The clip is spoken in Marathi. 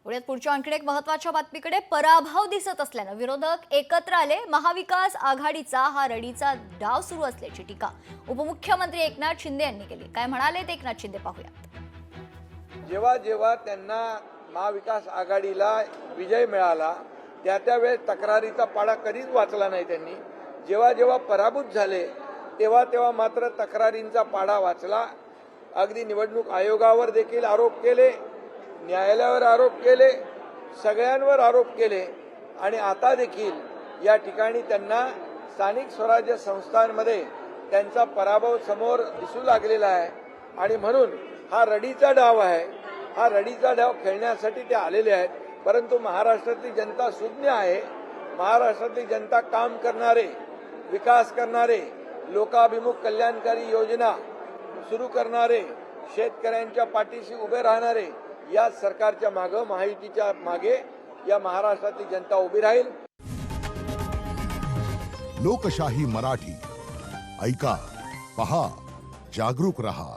पुढे पुढच्या आणखी एक महत्त्वाच्या बातमीकडे पराभव दिसत असल्याने विरोधक एकत्र आले। महाविकास आघाडीचा हा रडीचा डाव सुरू असल्याची टीका उपमुख्यमंत्री एकनाथ शिंदे यांनी केली। काय म्हणाले ते एकनाथ शिंदे पाहूया। जेव्हा जेव्हा त्यांना महाविकास आघाडीला विजय मिळाला त्यावेळेस तक्रारीचा पाडा कधीच वाचला नाही त्यांनी। जेव्हा जेव्हा पराभूत झाले तेव्हा मात्र तक्रारींचा पाडा वाचला। अगदी निवडणूक आयोगावर देखील आरोप केले, न्यायालयावर आरोप केले, सगळ्यांवर आरोप केले आणि आता देखील या ठिकाणी त्यांना स्थानिक स्वराज्य संस्थांमध्ये त्यांचा पराभव समोर दिसू लागलेला आहे आणि म्हणून हा रडीचा डाव आहे। हा रडीचा डाव खेळण्यासाठी ते आलेले आहेत, परंतु महाराष्ट्रातली जनता सुज्ञ आहे। महाराष्ट्रातली जनता काम करणारे, विकास करणारे, लोकाभिमुख कल्याणकारी योजना सुरू करणारे, शेतकऱ्यांच्या पाठीशी उभे राहणारे या सरकारच्या मागे, महायुतीच्या मागे या महाराष्ट्रातली जनता उभी राहील। लोकशाही मराठी ऐका, पहा, जागरूक रहा।